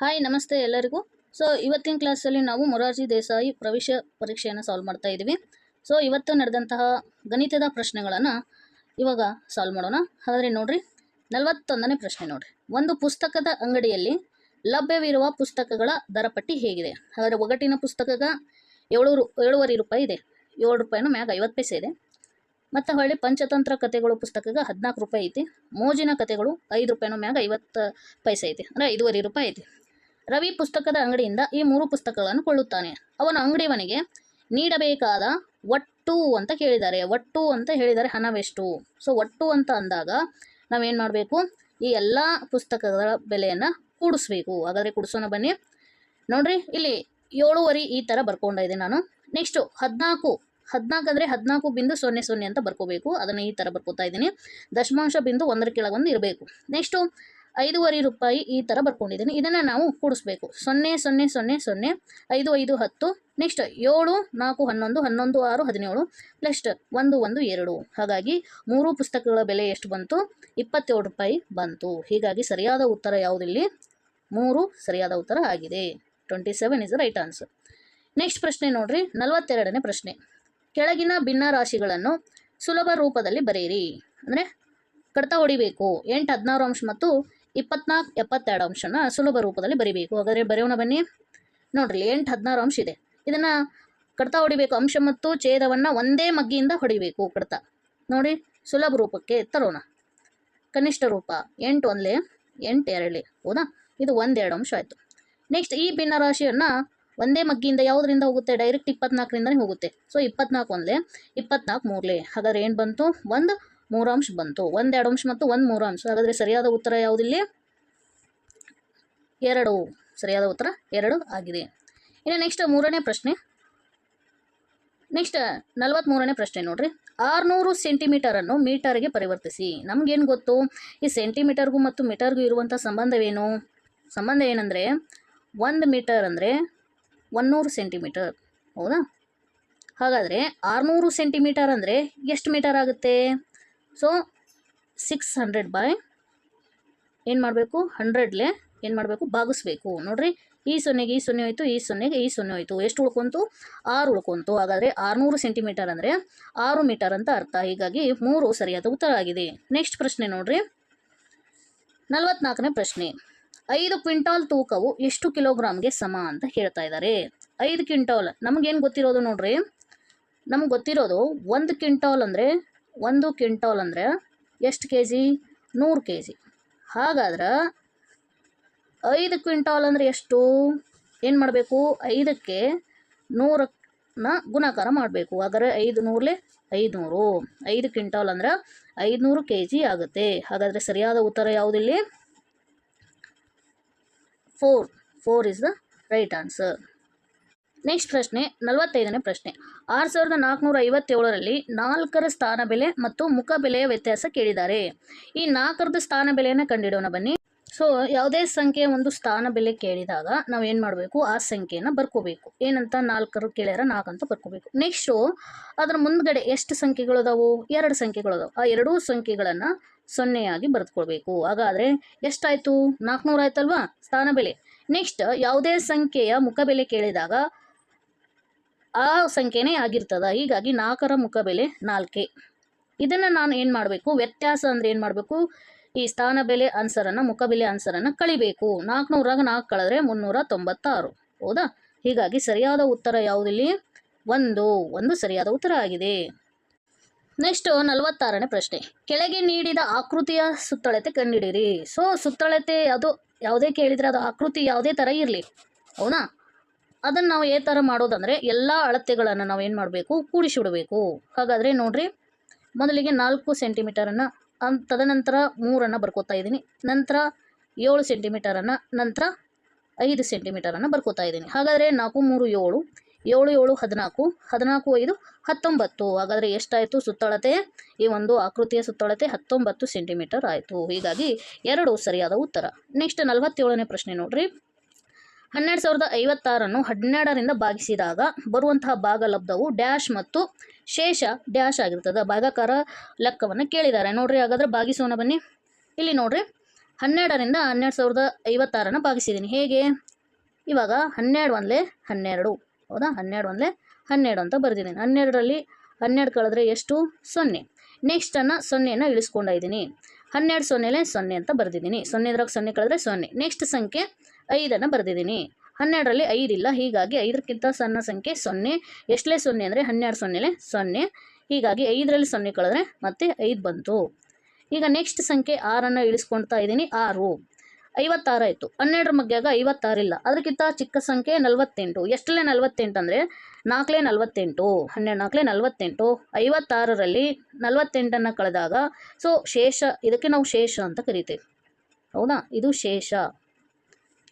Hi ನಮಸ್ತೆ ಎಲ್ಲರಿಗೂ. ಇವತ್ತಿನ ಕ್ಲಾಸಲ್ಲಿ ನಾವು ಮೊರಾರ್ಜಿ ದೇಸಾಯಿ ಪ್ರವೇಶ ಪರೀಕ್ಷೆಯನ್ನು ಸಾಲ್ವ್ ಮಾಡ್ತಾ ಇದ್ದೀವಿ. ಇವತ್ತು ನಡೆದಂತಹ ಗಣಿತದ ಪ್ರಶ್ನೆಗಳನ್ನು ಇವಾಗ ಸಾಲ್ವ್ ಮಾಡೋಣ. ಹಾಗಾದರೆ ನೋಡ್ರಿ, 41ನೇ ಪ್ರಶ್ನೆ ನೋಡ್ರಿ. ಒಂದು ಪುಸ್ತಕದ ಅಂಗಡಿಯಲ್ಲಿ ಲಭ್ಯವಿರುವ ಪುಸ್ತಕಗಳ ದರ ಪಟ್ಟಿ ಹೇಗಿದೆ? ಹಾಗಾದರೆ ಒಗಟಿನ ಪುಸ್ತಕಗ 7.5 ರೂಪಾಯಿ ಇದೆ, 7 ರೂಪಾಯಿನೂ ಮ್ಯಾಗ 50 ಪೈಸೆ ಇದೆ. ಮತ್ತು ಹೊಳ್ಳಿ ಪಂಚತಂತ್ರ ಕಥೆಗಳು ಪುಸ್ತಕಗ 14 ರೂಪಾಯಿ ಐತಿ. ಮೋಜಿನ ಕಥೆಗಳು 5 ರೂಪಾಯಿನೂ ಮ್ಯಾಗ 50 ಪೈಸೆ ಐತಿ, ಅಂದರೆ 5.5 ರೂಪಾಯಿ ಐತಿ. ರವಿ ಪುಸ್ತಕದ ಅಂಗಡಿಯಿಂದ ಈ 3 ಪುಸ್ತಕಗಳನ್ನು ಕೊಳ್ಳುತ್ತಾನೆ. ಅವನ ಅಂಗಡಿಯವನಿಗೆ ನೀಡಬೇಕಾದ ಒಟ್ಟು ಅಂತ ಕೇಳಿದ್ದಾರೆ. ಒಟ್ಟು ಅಂತ ಹೇಳಿದರೆ ಹಣವೆಷ್ಟು? ಒಟ್ಟು ಅಂತ ಅಂದಾಗ ನಾವೇನು ಮಾಡಬೇಕು? ಈ ಎಲ್ಲ ಪುಸ್ತಕಗಳ ಬೆಲೆಯನ್ನು ಕೂಡಿಸ್ಬೇಕು. ಹಾಗಾದರೆ ಕೂಡಿಸೋಣ ಬನ್ನಿ. ನೋಡ್ರಿ, ಇಲ್ಲಿ 7.5 ಈ ಥರ ಬರ್ಕೊಂಡಿದ್ದೀನಿ ನಾನು. ನೆಕ್ಸ್ಟು 14 ಅಂದರೆ 14.00 ಅಂತ ಬರ್ಕೋಬೇಕು. ಅದನ್ನು ಈ ಥರ ಬರ್ಕೋತಾ ಇದ್ದೀನಿ. ದಶಮಾಂಶ ಬಿಂದು 1 ಕೆಳಗೊಂದು ಇರಬೇಕು. ನೆಕ್ಸ್ಟು 5.5 ರೂಪಾಯಿ ಈ ಥರ ಬರ್ಕೊಂಡಿದ್ದೀನಿ. ಇದನ್ನು ನಾವು ಕೂಡಿಸ್ಬೇಕು. 0 0 0 0 5 5 10. Next 7 4 11 11 6 17 plus 1 1 2. ಹಾಗಾಗಿ 3 ಪುಸ್ತಕಗಳ ಬೆಲೆ ಎಷ್ಟು ಬಂತು? 27 ರೂಪಾಯಿ ಬಂತು. ಹೀಗಾಗಿ ಸರಿಯಾದ ಉತ್ತರ ಯಾವುದಿಲ್ಲಿ? 3 ಸರಿಯಾದ ಉತ್ತರ ಆಗಿದೆ. 27 is the right answer. Next ಪ್ರಶ್ನೆ ನೋಡ್ರಿ, 42ನೇ ಪ್ರಶ್ನೆ. ಕೆಳಗಿನ ಭಿನ್ನರಾಶಿಗಳನ್ನು ಸುಲಭ ರೂಪದಲ್ಲಿ ಬರೆಯಿರಿ. ಅಂದರೆ ಕಡ್ತಾ ಹೊಡಿಬೇಕು. 8 16 ಅಂಶ ಮತ್ತು 24 72 ಅಂಶನ ಸುಲಭ ರೂಪದಲ್ಲಿ ಬರಿಬೇಕು. ಹಾಗಾದರೆ ಬರೆಯೋಣ ಬನ್ನಿ. ನೋಡ್ರಿ, 8 16 ಅಂಶ ಇದೆ. ಇದನ್ನು ಕಡ್ತಾ ಹೊಡಿಬೇಕು. ಅಂಶ ಮತ್ತು ಛೇದವನ್ನು ಒಂದೇ ಮಗ್ಗಿಯಿಂದ ಹೊಡಿಬೇಕು. ಕಡ್ತಾ ನೋಡಿ ಸುಲಭ ರೂಪಕ್ಕೆ ತರೋಣ. ಕನಿಷ್ಠ ರೂಪ 8 1 8 2 ಹೌದಾ? ಇದು 1 2 ಅಂಶ ಆಯಿತು. ನೆಕ್ಸ್ಟ್ ಈ ಭಿನ್ನರಾಶಿಯನ್ನು ಒಂದೇ ಮಗ್ಗಿಯಿಂದ ಯಾವುದರಿಂದ ಹೋಗುತ್ತೆ? ಡೈರೆಕ್ಟ್ 24ರಿಂದನೇ ಹೋಗುತ್ತೆ. 24 1 24 3. ಹಾಗಾದರೆ ಏನು ಬಂತು? 1 3 ಅಂಶ ಬಂತು. 1 2 ಅಂಶ ಮತ್ತು 1 3 ಅಂಶ. ಹಾಗಾದರೆ ಸರಿಯಾದ ಉತ್ತರ ಯಾವುದಿಲ್ಲಿ? 2. ಸರಿಯಾದ ಉತ್ತರ 2 ಆಗಿದೆ. ಇನ್ನು ನೆಕ್ಸ್ಟ್ 3ನೇ ಪ್ರಶ್ನೆ. ನೆಕ್ಸ್ಟ್ 43ನೇ ಪ್ರಶ್ನೆ ನೋಡ್ರಿ. 600 ಸೆಂಟಿಮೀಟರನ್ನು ಮೀಟರ್ಗೆ ಪರಿವರ್ತಿಸಿ. ನಮಗೇನು ಗೊತ್ತು? ಈ ಸೆಂಟಿಮೀಟರ್ಗೂ ಮತ್ತು ಮೀಟರ್ಗೂ ಇರುವಂಥ ಸಂಬಂಧವೇನು? ಸಂಬಂಧ ಏನಂದರೆ 1 ಮೀಟರ್ ಅಂದರೆ 100 ಸೆಂಟಿಮೀಟರ್ ಹೌದಾ? ಹಾಗಾದರೆ 600 ಸೆಂಟಿಮೀಟರ್ ಅಂದರೆ ಎಷ್ಟು ಮೀಟರ್ ಆಗುತ್ತೆ? 600 ಬೈ ಏನು ಮಾಡಬೇಕು? 100ಲೆ ಏನು ಮಾಡಬೇಕು? ಭಾಗಿಸ್ಬೇಕು. ನೋಡಿರಿ, ಈ 0ಗೆ ಈ 0 ಹೋಯಿತು, ಈ 0ಗೆ ಈ 0 ಹೋಯಿತು. ಎಷ್ಟು ಉಳ್ಕೊಂತು? 6 ಉಳ್ಕೊಂತು. ಹಾಗಾದರೆ 600 ಸೆಂಟಿಮೀಟರ್ ಅಂದರೆ 6 ಮೀಟರ್ ಅಂತ ಅರ್ಥ. ಹೀಗಾಗಿ 3 ಸರಿಯಾದ ಉತ್ತರ ಆಗಿದೆ. ನೆಕ್ಸ್ಟ್ ಪ್ರಶ್ನೆ ನೋಡ್ರಿ, 44ನೇ ಪ್ರಶ್ನೆ. 5 ಕ್ವಿಂಟಾಲ್ ತೂಕವು ಎಷ್ಟು ಕಿಲೋಗ್ರಾಮ್ಗೆ ಸಮ ಅಂತ ಹೇಳ್ತಾ ಇದ್ದಾರೆ. 5 ಕ್ವಿಂಟಾಲ್ ನಮಗೇನು ಗೊತ್ತಿರೋದು ನೋಡ್ರಿ? ನಮ್ಗೆ ಗೊತ್ತಿರೋದು 1 ಕ್ವಿಂಟಾಲ್ ಅಂದರೆ ಎಷ್ಟು ಕೆ ಜಿ? 100 K G. ಹಾಗಾದ್ರೆ 5 ಕ್ವಿಂಟಾಲ್ ಅಂದರೆ ಎಷ್ಟು? ಏನು ಮಾಡಬೇಕು? 5ಕ್ಕೆ 100ನ ಗುಣಾಕಾರ ಮಾಡಬೇಕು. ಹಾಗಾದರೆ 5 100 500. 5 ಕ್ವಿಂಟಾಲ್ ಅಂದ್ರೆ 500 ಕೆ ಜಿ ಆಗುತ್ತೆ. ಹಾಗಾದರೆ ಸರಿಯಾದ ಉತ್ತರ ಯಾವುದಿಲ್ಲಿ? 4 is the right answer. Next ಪ್ರಶ್ನೆ 45ನೇ ಪ್ರಶ್ನೆ. 6457ರಲ್ಲಿ 4ರ ಸ್ಥಾನ ಬೆಲೆ ಮತ್ತು ಮುಖ ಬೆಲೆಯ ವ್ಯತ್ಯಾಸ ಕೇಳಿದ್ದಾರೆ. ಈ 4ರದ್ದು ಸ್ಥಾನ ಬೆಲೆಯನ್ನು ಕಂಡುಹಿಡೋಣ ಬನ್ನಿ. ಯಾವುದೇ ಸಂಖ್ಯೆ ಒಂದು ಸ್ಥಾನ ಬೆಲೆ ಕೇಳಿದಾಗ ನಾವು ಏನು ಮಾಡಬೇಕು? ಆ ಸಂಖ್ಯೆಯನ್ನು ಬರ್ಕೋಬೇಕು. ಏನಂತ? 4 ಕೇಳ್ಯಾರ 4 ಅಂತ ಬರ್ಕೋಬೇಕು. ನೆಕ್ಸ್ಟು ಅದರ ಮುಂದ್ಗಡೆ ಎಷ್ಟು ಸಂಖ್ಯೆಗಳದಾವು? 2 ಸಂಖ್ಯೆಗಳದಾವು. ಆ 2 ಸಂಖ್ಯೆಗಳನ್ನು 0 ಆಗಿ ಬರೆದುಕೊಳ್ಬೇಕು. ಹಾಗಾದರೆ ಎಷ್ಟಾಯಿತು? 400 ಆಯ್ತಲ್ವಾ ಸ್ಥಾನ ಬೆಲೆ. ನೆಕ್ಸ್ಟ್ ಯಾವುದೇ ಸಂಖ್ಯೆಯ ಮುಖ ಬೆಲೆ ಕೇಳಿದಾಗ ಆ ಸಂಖ್ಯೆನೇ ಆಗಿರ್ತದ. ಹೀಗಾಗಿ 4ರ ಮುಖ ಬೆಲೆ 4. ಇದನ್ನು ನಾನು ಏನು ಮಾಡಬೇಕು? ವ್ಯತ್ಯಾಸ ಅಂದರೆ ಏನು ಮಾಡಬೇಕು? ಈ ಸ್ಥಾನ ಬೆಲೆ ಆನ್ಸರನ್ನು ಮುಖ ಬೆಲೆ ಆನ್ಸರನ್ನು ಕಳಿಬೇಕು. 400ರಾಗ 4 ಕಳೆದ್ರೆ 396 ಹೌದಾ? ಹೀಗಾಗಿ ಸರಿಯಾದ ಉತ್ತರ ಯಾವುದಿಲ್ಲಿ? 1 ಸರಿಯಾದ ಉತ್ತರ ಆಗಿದೆ. ನೆಕ್ಸ್ಟ್ 46ನೇ ಪ್ರಶ್ನೆ. ಕೆಳಗೆ ನೀಡಿದ ಆಕೃತಿಯ ಸುತ್ತಳತೆ ಕಂಡುಹಿಡಿಯಿರಿ. ಸುತ್ತಳತೆ ಅದು ಯಾವುದೇ ಕೇಳಿದರೆ ಅದು ಆಕೃತಿ ಯಾವುದೇ ಥರ ಇರಲಿ ಹೌದಾ? ಅದನ್ನು ನಾವು ಯಾವ ಥರ ಮಾಡೋದಂದರೆ ಎಲ್ಲ ಅಳತೆಗಳನ್ನು ನಾವು ಏನು ಮಾಡಬೇಕು? ಕೂಡಿಸಿಬಿಡಬೇಕು. ಹಾಗಾದರೆ ನೋಡಿರಿ, ಮೊದಲಿಗೆ 4 ಸೆಂಟಿಮೀಟರನ್ನು, ತದನಂತರ 3 ಬರ್ಕೋತಾ ಇದ್ದೀನಿ, ನಂತರ 7 ಸೆಂಟಿಮೀಟರನ್ನು, ನಂತರ 5 ಸೆಂಟಿಮೀಟರನ್ನು ಬರ್ಕೋತಾ ಇದ್ದೀನಿ. ಹಾಗಾದರೆ 4 3 7 7 7 14 14 5 19. ಹಾಗಾದರೆ ಎಷ್ಟಾಯಿತು ಸುತ್ತಳತೆ? ಈ ಒಂದು ಆಕೃತಿಯ ಸುತ್ತಳತೆ 19 ಸೆಂಟಿಮೀಟರ್ ಆಯಿತು. ಹೀಗಾಗಿ 2 ಸರಿಯಾದ ಉತ್ತರ. ನೆಕ್ಸ್ಟ್ 47ನೇ ಪ್ರಶ್ನೆ ನೋಡ್ರಿ. 12056ನ್ನು 12ರಿಂದ ಭಾಗಿಸಿದಾಗ ಬರುವಂತಹ ಭಾಗಲಬ್ಧವು ಡ್ಯಾಶ್ ಮತ್ತು ಶೇಷ ಡ್ಯಾಶ್ ಆಗಿರ್ತದೆ. ಭಾಗಾಕಾರ ಲೆಕ್ಕವನ್ನು ಕೇಳಿದ್ದಾರೆ ನೋಡ್ರಿ. ಹಾಗಾದರೆ ಭಾಗಿಸೋಣ ಬನ್ನಿ. ಇಲ್ಲಿ ನೋಡ್ರಿ, 12ರಿಂದ 12,056 ಭಾಗಿಸಿದ್ದೀನಿ. ಹೇಗೆ? ಇವಾಗ 12 ಒಂದಲೇ 12, ಹೌದಾ? 12 ಒಂದಲೇ 12 ಅಂತ ಬರೆದಿದ್ದೀನಿ. 12ರಲ್ಲಿ 12 ಕಳೆದ್ರೆ ಎಷ್ಟು? 0. ನೆಕ್ಸ್ಟನ್ನು 0ನ ಇಳಿಸ್ಕೊಂಡ ಇದ್ದೀನಿ. 12 ಸೊನ್ನೆಲೆ 0 ಅಂತ ಬರೆದಿದ್ದೀನಿ. 0ದ್ರಾಗ 0 ಕಳೆದ್ರೆ 0. ನೆಕ್ಸ್ಟ್ ಸಂಖ್ಯೆ 5ಅನ್ನು ಬರೆದಿದ್ದೀನಿ. 12ರಲ್ಲಿ 5 ಇಲ್ಲ, ಹೀಗಾಗಿ 5ಕ್ಕಿಂತ ಸಣ್ಣ ಸಂಖ್ಯೆ 0. ಎಷ್ಟಲೇ 0 ಅಂದರೆ 12 ಸೊನ್ನೆಲೆ 0. ಹೀಗಾಗಿ 5ರಲ್ಲಿ 0 ಕಳೆದ್ರೆ ಮತ್ತೆ 5 ಬಂತು. ಈಗ ನೆಕ್ಸ್ಟ್ ಸಂಖ್ಯೆ 6ಅನ್ನು ಇಳಿಸ್ಕೊಳ್ತಾ ಇದ್ದೀನಿ. 6, 56 ಆಯಿತು. 12ರ ಮಗ್ಯಾಗ 56 ಇಲ್ಲ, ಅದಕ್ಕಿಂತ ಚಿಕ್ಕ ಸಂಖ್ಯೆ 48. ಎಷ್ಟಲೇ 48 ಅಂದರೆ 4ಲೇ 48. 12 4ಲೇ 48. 56ರಲ್ಲಿ 48ಅನ್ನು ಕಳೆದಾಗ ಸೊ ಶೇಷ, ಇದಕ್ಕೆ ನಾವು ಶೇಷ ಅಂತ ಕರಿತೇವೆ, ಹೌದಾ? ಇದು ಶೇಷ.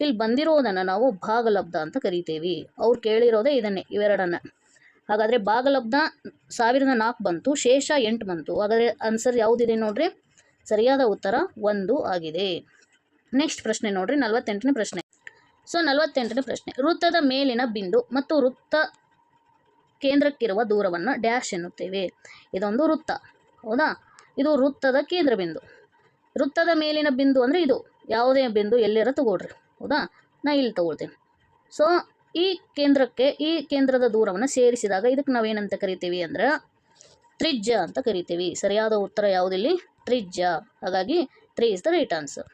ಇಲ್ಲಿ ಬಂದಿರೋದನ್ನು ನಾವು ಭಾಗಲಬ್ಧ ಅಂತ ಕರಿತೇವೆ. ಅವ್ರು ಕೇಳಿರೋದೇ ಇದನ್ನೇ, ಇವೆರಡನ್ನು. ಹಾಗಾದರೆ ಭಾಗಲಬ್ಧ 1004 ಬಂತು, ಶೇಷ 8 ಬಂತು. ಹಾಗಾದರೆ ಆನ್ಸರ್ ಯಾವುದಿದೆ ನೋಡ್ರಿ? ಸರಿಯಾದ ಉತ್ತರ 1 ಆಗಿದೆ. ನೆಕ್ಸ್ಟ್ ಪ್ರಶ್ನೆ ನೋಡ್ರಿ, 48ನೇ ಪ್ರಶ್ನೆ. ಸೊ 48ನೇ ಪ್ರಶ್ನೆ, ವೃತ್ತದ ಮೇಲಿನ ಬಿಂದು ಮತ್ತು ವೃತ್ತ ಕೇಂದ್ರಕ್ಕಿರುವ ದೂರವನ್ನು ಡ್ಯಾಶ್ ಎನ್ನುತ್ತೇವೆ. ಇದೊಂದು ವೃತ್ತ, ಹೌದಾ? ಇದು ವೃತ್ತದ ಕೇಂದ್ರ ಬಿಂದು. ವೃತ್ತದ ಮೇಲಿನ ಬಿಂದು ಅಂದರೆ ಇದು ಯಾವುದೇ ಬಿಂದು ಎಲ್ಲಿರ ತಗೊಳ್ರಿ, ಹೌದಾ? ನಾ ಇಲ್ಲಿ ತಗೊಳ್ತೇನೆ. ಸೊ ಈ ಕೇಂದ್ರಕ್ಕೆ ಈ ಕೇಂದ್ರದ ದೂರವನ್ನು ಸೇರಿಸಿದಾಗ ಇದಕ್ಕೆ ನಾವೇನಂತ ಕರಿತೀವಿ ಅಂದ್ರೆ ತ್ರಿಜ್ಯ ಅಂತ ಕರಿತೀವಿ. ಸರಿಯಾದ ಉತ್ತರ ಯಾವುದಿಲ್ಲಿ? ತ್ರಿಜ್ಯ. ಹಾಗಾಗಿ 3 is the right answer.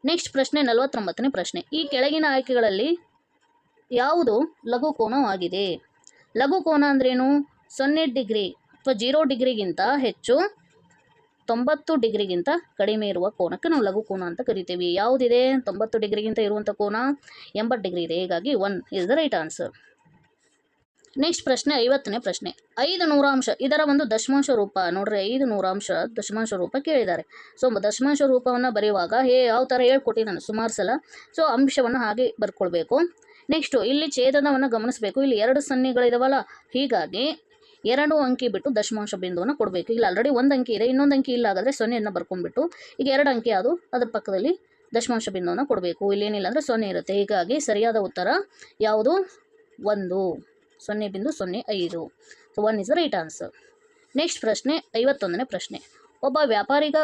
Next ಪ್ರಶ್ನೆ 49ನೇ ಪ್ರಶ್ನೆ, ಈ ಕೆಳಗಿನ ಆಯ್ಕೆಗಳಲ್ಲಿ ಯಾವುದು ಲಘುಕೋನವಾಗಿದೆ? ಲಘುಕೋನ ಅಂದ್ರೇನು? 0 ಡಿಗ್ರಿ ಅಥವಾ 0 ಡಿಗ್ರಿಗಿಂತ ಹೆಚ್ಚು, 90 ಡಿಗ್ರಿಗಿಂತ ಕಡಿಮೆ ಇರುವ ಕೋನಕ್ಕೆ ನಾವು ಲಘುಕೋನ ಅಂತ ಕರಿತೀವಿ. ಯಾವುದಿದೆ? 90 ಡಿಗ್ರಿಗಿಂತ ಇರುವಂಥ ಕೋನ 80 ಡಿಗ್ರಿ ಇದೆ. ಹೀಗಾಗಿ 1 is the right answer. Next ಪ್ರಶ್ನೆ 50ನೇ ಪ್ರಶ್ನೆ, 5 ನೂರಾಂಶ ಇದರ ಒಂದು ದಶಮಾಂಶ ರೂಪ ನೋಡ್ರಿ. 5 ನೂರಾಂಶ ದಶಮಾಂಶ ರೂಪ ಕೇಳಿದ್ದಾರೆ. ಸೊ ದಶಮಾಂಶ ರೂಪವನ್ನು ಬರೆಯುವಾಗ ಯಾವ ಥರ ಹೇಳ್ಕೊಟ್ಟಿದ್ದಾನೆ ಸುಮಾರು ಸಲ. ಸೊ ಅಂಶವನ್ನು ಹಾಗೆ ಬರ್ಕೊಳ್ಬೇಕು. ನೆಕ್ಸ್ಟು ಇಲ್ಲಿ ಛೇದನವನ್ನು ಗಮನಿಸಬೇಕು. ಇಲ್ಲಿ 2 ಸೊನ್ನೆಗಳಿದಾವಲ್ಲ, ಹೀಗಾಗಿ 2 ಅಂಕಿ ಬಿಟ್ಟು ದಶಮಾಂಶ ಬಿಂದುವನ್ನು ಕೊಡಬೇಕು. ಇಲ್ಲಿ ಆಲ್ರೆಡಿ 1 ಅಂಕಿ ಇದೆ, ಇನ್ನೊಂದು ಅಂಕಿ ಇಲ್ಲ, ಹಾಗಾದರೆ 0ಯನ್ನು ಬರ್ಕೊಂಡ್ಬಿಟ್ಟು ಈಗ 2 ಅಂಕಿ ಅದು ಅದರ ಪಕ್ಕದಲ್ಲಿ ದಶಮಾಂಶ ಬಿಂದುವನ್ನು ಕೊಡಬೇಕು. ಇಲ್ಲಿ ಏನಿಲ್ಲ ಅಂದರೆ 0 ಇರುತ್ತೆ. ಹೀಗಾಗಿ ಸರಿಯಾದ ಉತ್ತರ ಯಾವುದು? 1, 0.05. So 1 is the right answer. Next ಪ್ರಶ್ನೆ 51ನೇ ಪ್ರಶ್ನೆ, ಒಬ್ಬ ವ್ಯಾಪಾರಿಗ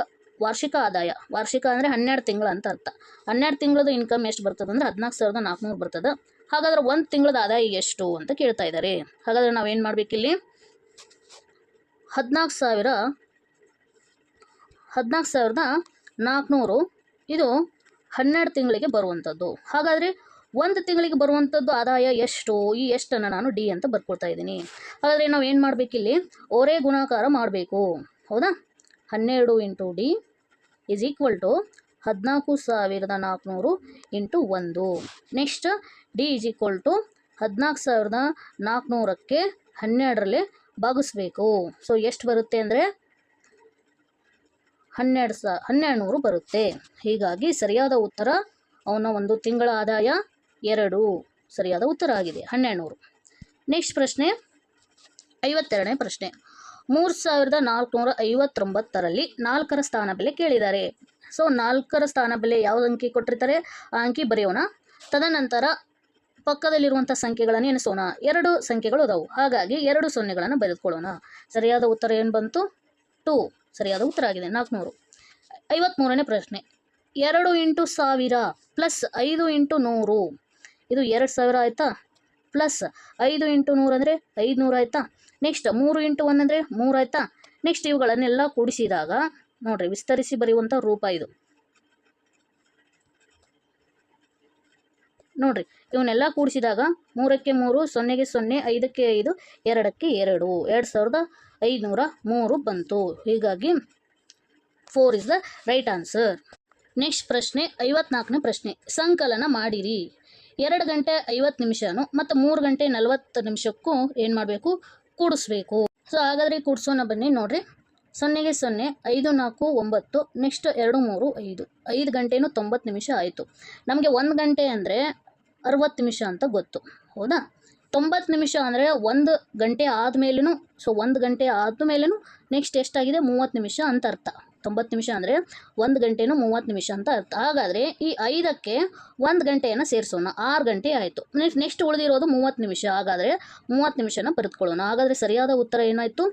ವಾರ್ಷಿಕ ಆದಾಯ, ವಾರ್ಷಿಕ ಅಂದರೆ 12 ತಿಂಗಳು ಅಂತ ಅರ್ಥ. 12 ತಿಂಗಳದ ಇನ್ಕಮ್ ಎಷ್ಟು ಬರ್ತದೆ ಅಂದರೆ 14,400 ಬರ್ತದೆ. ಹಾಗಾದ್ರೆ 1 ತಿಂಗಳದ ಆದಾಯ ಎಷ್ಟು ಅಂತ ಕೇಳ್ತಾ ಇದ್ದಾರೆ. ಹಾಗಾದರೆ ನಾವೇನು ಮಾಡಬೇಕಿಲ್ಲಿ? 14,400 ಇದು 12 ತಿಂಗಳಿಗೆ ಬರುವಂಥದ್ದು. ಹಾಗಾದರೆ 1 ತಿಂಗಳಿಗೆ ಬರುವಂಥದ್ದು ಆದಾಯ ಎಷ್ಟು? ಈ ಎಷ್ಟನ್ನು ನಾನು ಡಿ ಅಂತ ಬರ್ಕೊಳ್ತಾ ಇದ್ದೀನಿ. ಹಾಗಾದರೆ ನಾವು ಏನು ಮಾಡಬೇಕಿಲ್ಲಿ? ಓರೇ ಗುಣಾಕಾರ ಮಾಡಬೇಕು, ಹೌದಾ? 12 into D is equal to 14,400 into 1. Next D is equal to 14,400ಕ್ಕೆ 12ರಲ್ಲಿ ಭಾಗಿಸ್ಬೇಕು. ಸೊ ಎಷ್ಟು ಬರುತ್ತೆ ಅಂದರೆ 1200 ಬರುತ್ತೆ. ಹೀಗಾಗಿ ಸರಿಯಾದ ಉತ್ತರ ಅವನ ಒಂದು ತಿಂಗಳ ಆದಾಯ 2 ಸರಿಯಾದ ಉತ್ತರ ಆಗಿದೆ, 1200. ನೆಕ್ಸ್ಟ್ ಪ್ರಶ್ನೆ 52ನೇ ಪ್ರಶ್ನೆ, 3,459ರಲ್ಲಿ 4ರ ಸ್ಥಾನ ಬೆಲೆ ಕೇಳಿದ್ದಾರೆ. ಸೊ 4ರ ಸ್ಥಾನ ಬೆಲೆ ಯಾವ ಅಂಕಿ ಕೊಟ್ಟಿರ್ತಾರೆ ಆ ಅಂಕಿ ಬರೆಯೋಣ. ತದನಂತರ ಪಕ್ಕದಲ್ಲಿರುವಂಥ ಸಂಖ್ಯೆಗಳನ್ನು ಎಣಿಸೋಣ. 2 ಸಂಖ್ಯೆಗಳು ಅದಾವು, ಹಾಗಾಗಿ 2 ಸೊನ್ನೆಗಳನ್ನು ಬರೆದುಕೊಳ್ಳೋಣ. ಸರಿಯಾದ ಉತ್ತರ ಏನು ಬಂತು? 2 ಸರಿಯಾದ ಉತ್ತರ ಆಗಿದೆ, 400. 53ನೇ ಪ್ರಶ್ನೆ, 2 ಇಂಟು 1000 ಪ್ಲಸ್ 5 ಇಂಟು 100 ಇದು 2000 ಆಯಿತಾ? ಪ್ಲಸ್ 5 ಇಂಟು 100 ಅಂದರೆ 500 ಆಯಿತಾ? ನೆಕ್ಸ್ಟ್ 3 ಇಂಟು 1 ಅಂದರೆ 3 ಆಯಿತಾ? ನೆಕ್ಸ್ಟ್ ಇವುಗಳನ್ನೆಲ್ಲ ಕೂಡಿಸಿದಾಗ ನೋಡಿರಿ, ವಿಸ್ತರಿಸಿ ಬರೆಯುವಂಥ ರೂಪ ಇದು ನೋಡಿರಿ. ಇವನ್ನೆಲ್ಲ ಕೂಡಿಸಿದಾಗ 3ಕ್ಕೆ 3, 0ಗೆ 0, 5ಕ್ಕೆ 5, 2ಕ್ಕೆ 2, 2503 ಬಂತು. ಹೀಗಾಗಿ 4 is the right answer. Next ಪ್ರಶ್ನೆ 54ನೇ ಪ್ರಶ್ನೆ, ಸಂಕಲನ ಮಾಡಿರಿ. 2 ಗಂಟೆ 50 ನಿಮಿಷನು ಮತ್ತು 3 ಗಂಟೆ 40 ನಿಮಿಷಕ್ಕೂ ಏನು ಮಾಡಬೇಕು? ಕೂಡಿಸ್ಬೇಕು. ಸೊ ಹಾಗಾದರೆ ಕೂಡಿಸೋಣ ಬನ್ನಿ. ನೋಡಿರಿ, 0ಗೆ 0, 5 4 9, ನೆಕ್ಸ್ಟ್ 2 3 5, 5 ಗಂಟೆನೂ 90 ನಿಮಿಷ ಆಯಿತು. ನಮಗೆ 1 ಗಂಟೆ ಅಂದರೆ 60 ನಿಮಿಷ ಅಂತ ಗೊತ್ತು, ಹೌದಾ? 90 ನಿಮಿಷ ಅಂದರೆ 1 ಗಂಟೆ ಆದಮೇಲೂ, ಸೊ 1 ಗಂಟೆ ಆದಮೇಲೂ ನೆಕ್ಸ್ಟ್ ಎಷ್ಟಾಗಿದೆ? 30 ನಿಮಿಷ ಅಂತ ಅರ್ಥ. 90 ನಿಮಿಷ ಅಂದರೆ 1 ಗಂಟೆನೂ 30 ನಿಮಿಷ ಅಂತ ಅರ್ಥ. ಹಾಗಾದರೆ ಈ 5ಕ್ಕೆ 1 ಗಂಟೆಯನ್ನು ಸೇರಿಸೋಣ, 6 ಗಂಟೆ ಆಯಿತು. ನೆಕ್ಸ್ಟ್ ಉಳಿದಿರೋದು 30 ನಿಮಿಷ. ಹಾಗಾದರೆ 30 ನಿಮಿಷನ ಬರೆದುಕೊಳ್ಳೋಣ. ಹಾಗಾದರೆ ಸರಿಯಾದ ಉತ್ತರ ಏನಾಯಿತು?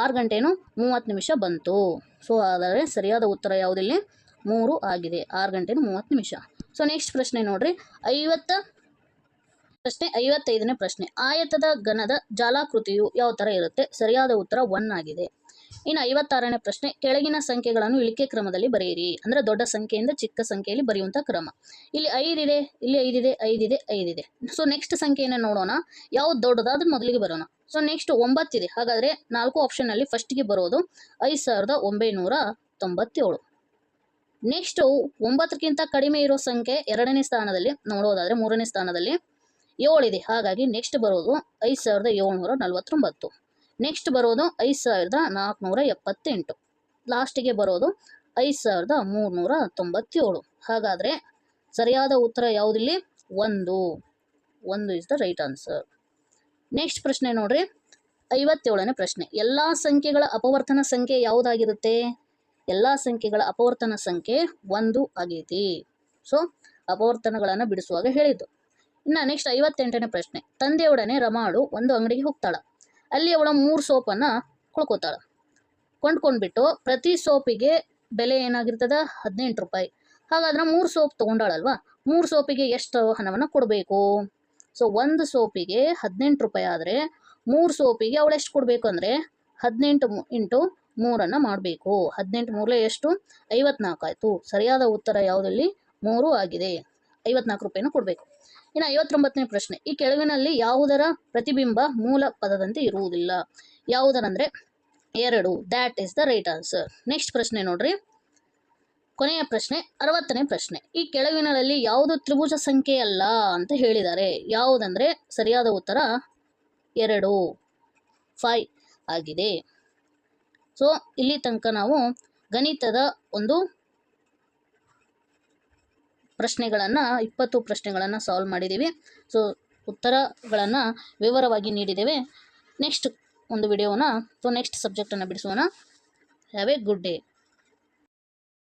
6 ಗಂಟೆನೂ 30 ನಿಮಿಷ ಬಂತು. ಸೊ ಹಾಗಾದರೆ ಸರಿಯಾದ ಉತ್ತರ ಯಾವುದಿಲ್ಲಿ? 3 ಆಗಿದೆ. 6 ಗಂಟೆ 30 ನಿಮಿಷ. ಸೊ ನೆಕ್ಸ್ಟ್ ಪ್ರಶ್ನೆ ನೋಡ್ರಿ, 55ನೇ ಪ್ರಶ್ನೆ. ಆಯತದ ಘನದ ಜಾಲಾಕೃತಿಯು ಯಾವ ಥರ ಇರುತ್ತೆ? ಸರಿಯಾದ ಉತ್ತರ 1 ಆಗಿದೆ. ಇನ್ನು 56ನೇ ಪ್ರಶ್ನೆ, ಕೆಳಗಿನ ಸಂಖ್ಯೆಗಳನ್ನು ಇಳಿಕೆ ಕ್ರಮದಲ್ಲಿ ಬರೆಯಿರಿ. ಅಂದರೆ ದೊಡ್ಡ ಸಂಖ್ಯೆಯಿಂದ ಚಿಕ್ಕ ಸಂಖ್ಯೆಯಲ್ಲಿ ಬರೆಯುವಂಥ ಕ್ರಮ. ಇಲ್ಲಿ 5 ಇದೆ, ಇಲ್ಲಿ 5 ಇದೆ, 5 ಇದೆ, 5 ಇದೆ. ಸೊ ನೆಕ್ಸ್ಟ್ ಸಂಖ್ಯೆಯನ್ನು ನೋಡೋಣ, ಯಾವ್ದು ದೊಡ್ಡದಾದ್ರೆ ಮೊದಲಿಗೆ ಬರೋಣ. ಸೊ ನೆಕ್ಸ್ಟ್ 9 ಇದೆ. ಹಾಗಾದರೆ 4 ಆಪ್ಷನ್ನಲ್ಲಿ ಫಸ್ಟಿಗೆ ಬರೋದು 5997. ನೆಕ್ಸ್ಟು 9ಕ್ಕಿಂತ ಕಡಿಮೆ ಇರೋ ಸಂಖ್ಯೆ 2ನೇ ಸ್ಥಾನದಲ್ಲಿ ನೋಡೋದಾದರೆ 3ನೇ ಸ್ಥಾನದಲ್ಲಿ 7 ಇದೆ. ಹಾಗಾಗಿ ನೆಕ್ಸ್ಟ್ ಬರೋದು 5749. ನೆಕ್ಸ್ಟ್ ಬರೋದು 5478. ಲಾಸ್ಟಿಗೆ ಬರೋದು 5397. ಹಾಗಾದರೆ ಸರಿಯಾದ ಉತ್ತರ ಯಾವುದಿಲ್ಲಿ? 1 is the right answer. Next ಪ್ರಶ್ನೆ ನೋಡ್ರಿ, 57ನೇ ಪ್ರಶ್ನೆ. ಎಲ್ಲ ಸಂಖ್ಯೆಗಳ ಅಪವರ್ತನ ಸಂಖ್ಯೆ ಯಾವುದಾಗಿರುತ್ತೆ? ಎಲ್ಲ ಸಂಖ್ಯೆಗಳ ಅಪವರ್ತನ ಸಂಖ್ಯೆ 1 ಆಗೈತಿ. ಸೊ ಅಪವರ್ತನಗಳನ್ನು ಬಿಡಿಸುವಾಗ ಹೇಳಿದ್ದು. ಇನ್ನು ನೆಕ್ಸ್ಟ್ 58ನೇ ಪ್ರಶ್ನೆ. ತಂದೆಯೊಡನೆ ರಮಾಳು ಒಂದು ಅಂಗಡಿಗೆ ಹೋಗ್ತಾಳ. ಅಲ್ಲಿ ಅವಳ 3 ಸೋಪನ್ನು ಕೊಂಡ್ಕೊಂಡ್ಬಿಟ್ಟು ಪ್ರತಿ ಸೋಪಿಗೆ ಬೆಲೆ ಏನಾಗಿರ್ತದ? 18 ರೂಪಾಯಿ. ಹಾಗಾದ್ರೆ 3 ಸೋಪ್ ತೊಗೊಂಡಾಳಲ್ವಾ, 3 ಸೋಪಿಗೆ ಎಷ್ಟು ಹಣವನ್ನು ಕೊಡಬೇಕು? ಸೊ 1 ಸೋಪಿಗೆ 18 ರೂಪಾಯಿ ಆದರೆ 3 ಸೋಪಿಗೆ ಅವಳು ಎಷ್ಟು ಕೊಡಬೇಕು ಅಂದರೆ 18 ಇಂಟು 3 ಮಾಡಬೇಕು. 18 ಮೂರಲೆ ಎಷ್ಟು? 54 ಆಯಿತು. ಸರಿಯಾದ ಉತ್ತರ ಯಾವುದಲ್ಲಿ? 3 ಆಗಿದೆ. 54 ರೂಪಾಯಿನ ಕೊಡಬೇಕು. ಇನ್ನು 59ನೇ ಪ್ರಶ್ನೆ. ಈ ಕೆಳಗಿನಲ್ಲಿ ಯಾವುದರ ಪ್ರತಿಬಿಂಬ ಮೂಲ ಪದದಂತೆ ಇರುವುದಿಲ್ಲ? ಯಾವುದರಂದರೆ 2. That is the right answer. Next ಪ್ರಶ್ನೆ ನೋಡ್ರಿ, ಕೊನೆಯ ಪ್ರಶ್ನೆ 60ನೇ ಪ್ರಶ್ನೆ. ಈ ಕೆಳಗಿನಲ್ಲಿ ಯಾವುದು ತ್ರಿಭುಜ ಸಂಖ್ಯೆ ಅಲ್ಲ ಅಂತ ಹೇಳಿದ್ದಾರೆ? ಯಾವುದಂದರೆ ಸರಿಯಾದ ಉತ್ತರ 2, 5 ಆಗಿದೆ. ಸೊ ಇಲ್ಲಿ ತನಕ ನಾವು ಗಣಿತದ ಒಂದು ಪ್ರಶ್ನೆಗಳನ್ನು 20 ಪ್ರಶ್ನೆಗಳನ್ನು ಸಾಲ್ವ್ ಮಾಡಿದ್ದೀವಿ. ಸೊ ಉತ್ತರಗಳನ್ನು ವಿವರವಾಗಿ ನೀಡಿದ್ದೇವೆ. ನೆಕ್ಸ್ಟ್ ಒಂದು ವಿಡಿಯೋನ ನೆಕ್ಸ್ಟ್ ಸಬ್ಜೆಕ್ಟನ್ನು ಬಿಡಿಸೋಣ. Have a good day.